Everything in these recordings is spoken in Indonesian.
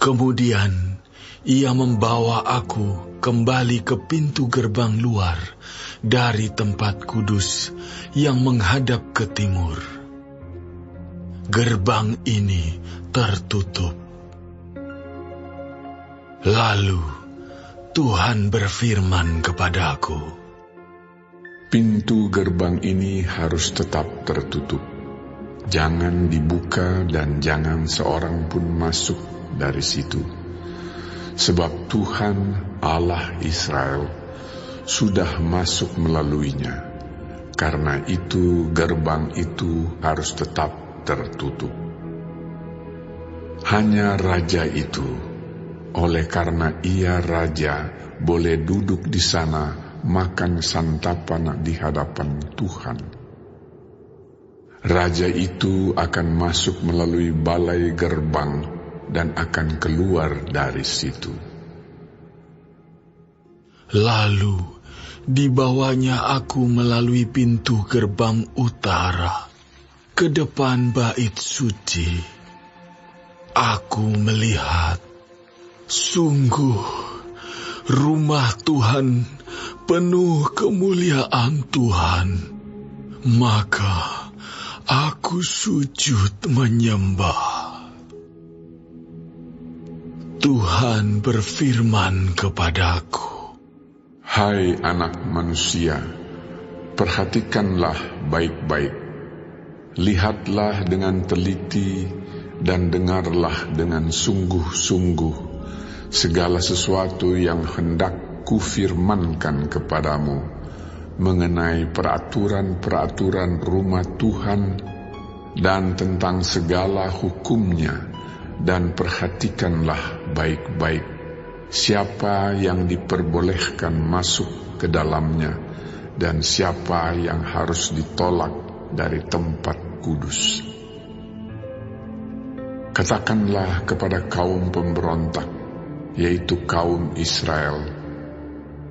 Kemudian ia membawa aku kembali ke pintu gerbang luar dari tempat kudus yang menghadap ke timur. Gerbang ini tertutup. Lalu Tuhan berfirman kepadaku, pintu gerbang ini harus tetap tertutup. Jangan dibuka dan jangan seorang pun masuk dari situ. Sebab Tuhan Allah Israel sudah masuk melaluinya. Karena itu gerbang itu harus tetap tertutup. Hanya raja itu, oleh karena ia raja, boleh duduk di sana makan santapan di hadapan Tuhan. Raja itu akan masuk melalui balai gerbang dan akan keluar dari situ. Lalu dibawanya aku melalui pintu gerbang utara ke depan bait suci. Aku melihat, sungguh rumah Tuhan penuh kemuliaan Tuhan. Maka aku sujud menyembah. Tuhan berfirman kepadaku, hai anak manusia, perhatikanlah baik-baik. Lihatlah dengan teliti dan dengarlah dengan sungguh-sungguh segala sesuatu yang hendak kufirmankan kepadamu mengenai peraturan-peraturan rumah Tuhan dan tentang segala hukumnya, dan perhatikanlah baik-baik siapa yang diperbolehkan masuk ke dalamnya dan siapa yang harus ditolak dari tempat kudus. Katakanlah kepada kaum pemberontak, yaitu kaum Israel,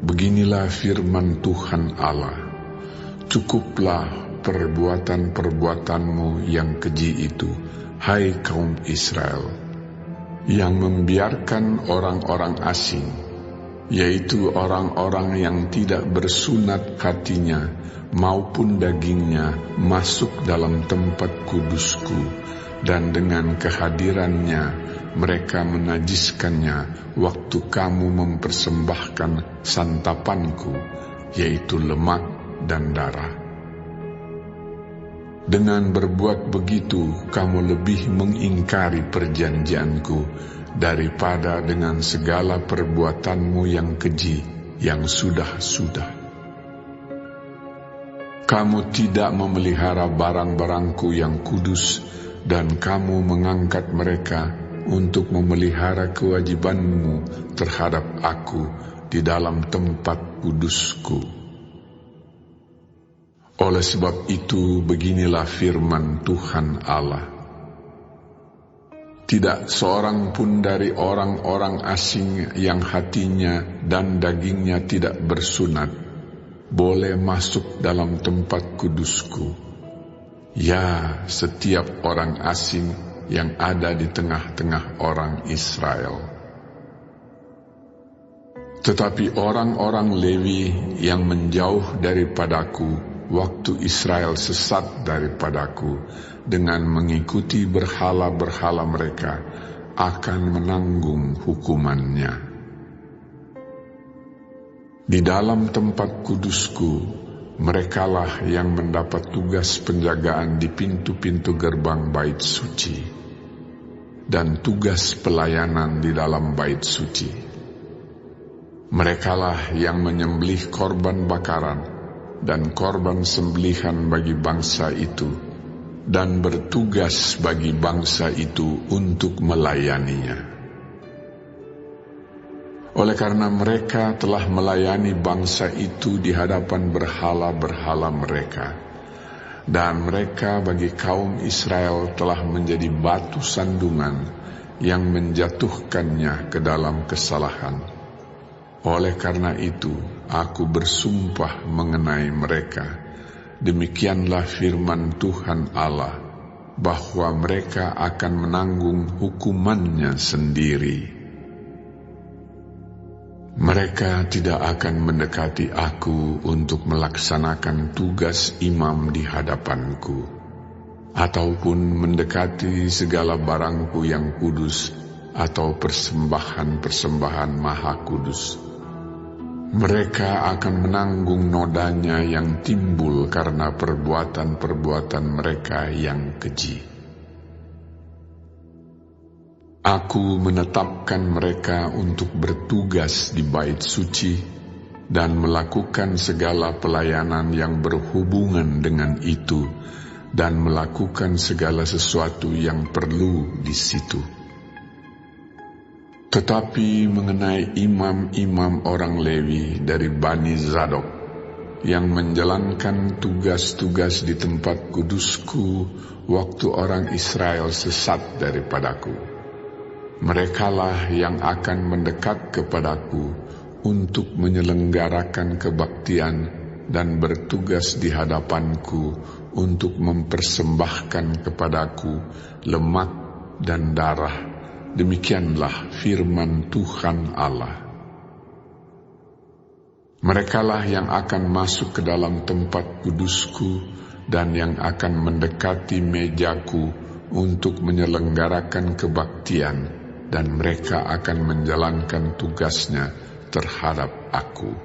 beginilah firman Tuhan Allah, cukuplah perbuatan-perbuatanmu yang keji itu, hai kaum Israel, yang membiarkan orang-orang asing, yaitu orang-orang yang tidak bersunat hatinya maupun dagingnya, masuk dalam tempat kudusku, dan dengan kehadirannya mereka menajiskannya waktu kamu mempersembahkan santapanku, yaitu lemak dan darah. Dengan berbuat begitu, kamu lebih mengingkari perjanjianku daripada dengan segala perbuatanmu yang keji yang sudah-sudah. Kamu tidak memelihara barang-barangku yang kudus, dan kamu mengangkat mereka untuk memelihara kewajibanmu terhadap aku di dalam tempat kudusku. Oleh sebab itu, beginilah firman Tuhan Allah. Tidak seorang pun dari orang-orang asing yang hatinya dan dagingnya tidak bersunat boleh masuk dalam tempat kudusku. Ya, setiap orang asing yang ada di tengah-tengah orang Israel. Tetapi orang-orang Lewi yang menjauh daripadaku waktu Israel sesat daripadaku dengan mengikuti berhala-berhala mereka, akan menanggung hukumannya. Di dalam tempat kudusku, merekalah yang mendapat tugas penjagaan di pintu-pintu gerbang bait suci dan tugas pelayanan di dalam bait suci. Merekalah yang menyembelih korban bakaran dan korban sembelihan bagi bangsa itu, dan bertugas bagi bangsa itu untuk melayaninya. Oleh karena mereka telah melayani bangsa itu di hadapan berhala-berhala mereka, dan mereka bagi kaum Israel telah menjadi batu sandungan yang menjatuhkannya ke dalam kesalahan. Oleh karena itu, aku bersumpah mengenai mereka. Demikianlah firman Tuhan Allah, bahwa mereka akan menanggung hukumannya sendiri. Mereka tidak akan mendekati aku untuk melaksanakan tugas imam di hadapanku, ataupun mendekati segala barangku yang kudus atau persembahan-persembahan maha kudus. Mereka akan menanggung nodanya yang timbul karena perbuatan-perbuatan mereka yang keji. Aku menetapkan mereka untuk bertugas di bait suci dan melakukan segala pelayanan yang berhubungan dengan itu dan melakukan segala sesuatu yang perlu di situ. Tetapi mengenai imam-imam orang Lewi dari Bani Zadok yang menjalankan tugas-tugas di tempat kudusku waktu orang Israel sesat daripadaku, merekalah yang akan mendekat kepadaku untuk menyelenggarakan kebaktian dan bertugas di hadapanku untuk mempersembahkan kepadaku lemak dan darah. Demikianlah firman Tuhan Allah. Merekalah yang akan masuk ke dalam tempat kudusku dan yang akan mendekati mejaku untuk menyelenggarakan kebaktian, dan mereka akan menjalankan tugasnya terhadap aku.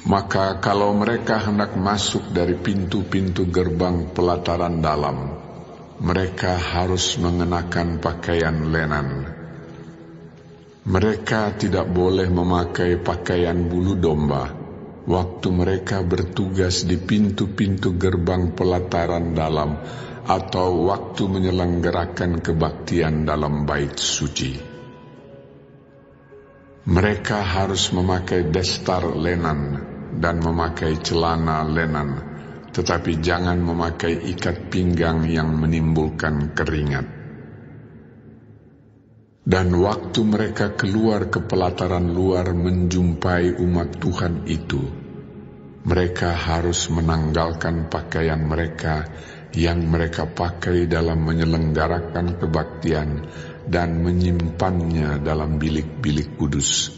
Maka kalau mereka hendak masuk dari pintu-pintu gerbang pelataran dalam, mereka harus mengenakan pakaian lenan. Mereka tidak boleh memakai pakaian bulu domba waktu mereka bertugas di pintu-pintu gerbang pelataran dalam atau waktu menyelenggarakan kebaktian dalam bait suci. Mereka harus memakai destar lenan dan memakai celana lenan, tetapi jangan memakai ikat pinggang yang menimbulkan keringat. Dan waktu mereka keluar ke pelataran luar menjumpai umat Tuhan itu, mereka harus menanggalkan pakaian mereka yang mereka pakai dalam menyelenggarakan kebaktian dan menyimpannya dalam bilik-bilik kudus,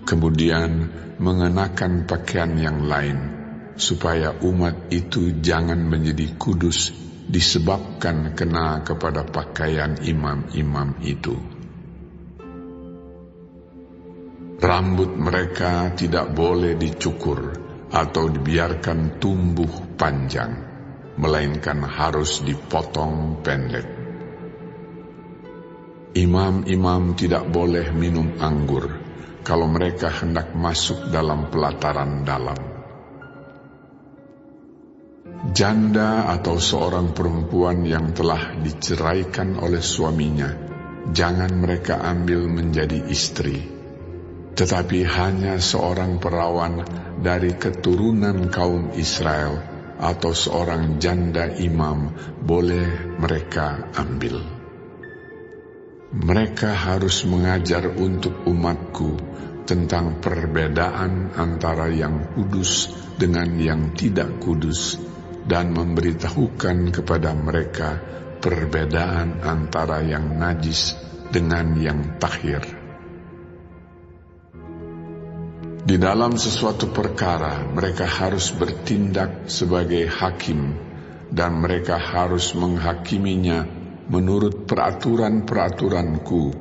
kemudian mengenakan pakaian yang lain, supaya umat itu jangan menjadi kudus disebabkan kena kepada pakaian imam-imam itu. Rambut mereka tidak boleh dicukur atau dibiarkan tumbuh panjang, melainkan harus dipotong pendek. Imam-imam tidak boleh minum anggur kalau mereka hendak masuk dalam pelataran dalam. Janda atau seorang perempuan yang telah diceraikan oleh suaminya, jangan mereka ambil menjadi istri. Tetapi hanya seorang perawan dari keturunan kaum Israel atau seorang janda imam boleh mereka ambil. Mereka harus mengajar untuk umatku tentang perbedaan antara yang kudus dengan yang tidak kudus, dan memberitahukan kepada mereka perbedaan antara yang najis dengan yang tahir. Di dalam sesuatu perkara, mereka harus bertindak sebagai hakim, dan mereka harus menghakiminya menurut peraturan-peraturanku.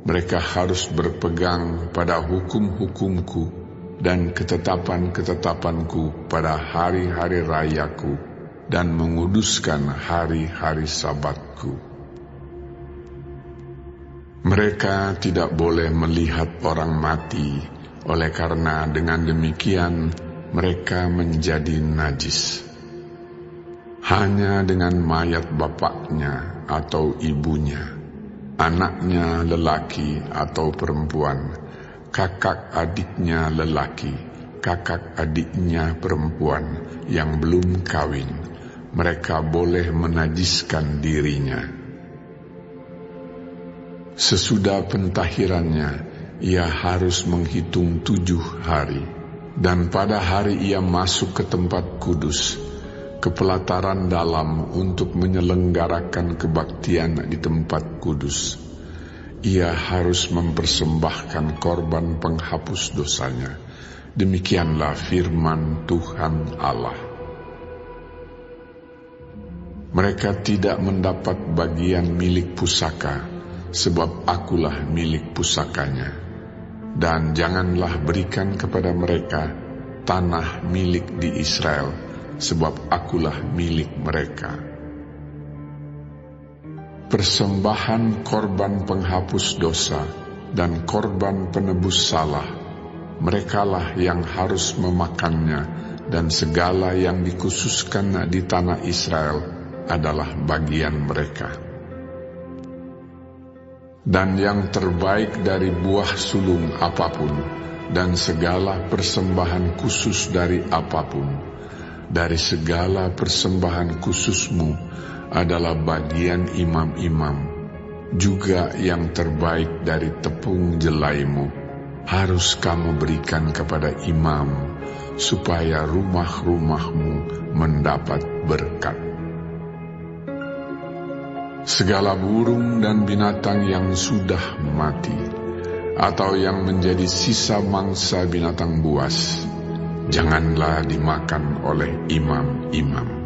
Mereka harus berpegang pada hukum-hukumku dan ketetapan-ketetapanku pada hari-hari rayaku, dan menguduskan hari-hari sabatku. Mereka tidak boleh melihat orang mati, oleh karena dengan demikian mereka menjadi najis. Hanya dengan mayat bapaknya atau ibunya, anaknya lelaki atau perempuan, kakak adiknya lelaki, kakak adiknya perempuan yang belum kawin, mereka boleh menajiskan dirinya. Sesudah pentahirannya, ia harus menghitung 7 hari, dan pada hari ia masuk ke tempat kudus, ke pelataran dalam untuk menyelenggarakan kebaktian di tempat kudus, ia harus mempersembahkan korban penghapus dosanya. Demikianlah firman Tuhan Allah. Mereka tidak mendapat bagian milik pusaka, sebab akulah milik pusakanya. Dan janganlah berikan kepada mereka tanah milik di Israel, sebab akulah milik mereka. Persembahan korban penghapus dosa dan korban penebus salah, merekalah yang harus memakannya, dan segala yang dikhususkan di tanah Israel adalah bagian mereka. Dan yang terbaik dari buah sulung apapun, dan segala persembahan khusus dari apapun, dari segala persembahan khususmu adalah bagian imam-imam, juga yang terbaik dari tepung jelaimu, harus kamu berikan kepada imam, supaya rumah-rumahmu mendapat berkat. Segala burung dan binatang yang sudah mati, atau yang menjadi sisa mangsa binatang buas, janganlah dimakan oleh imam-imam.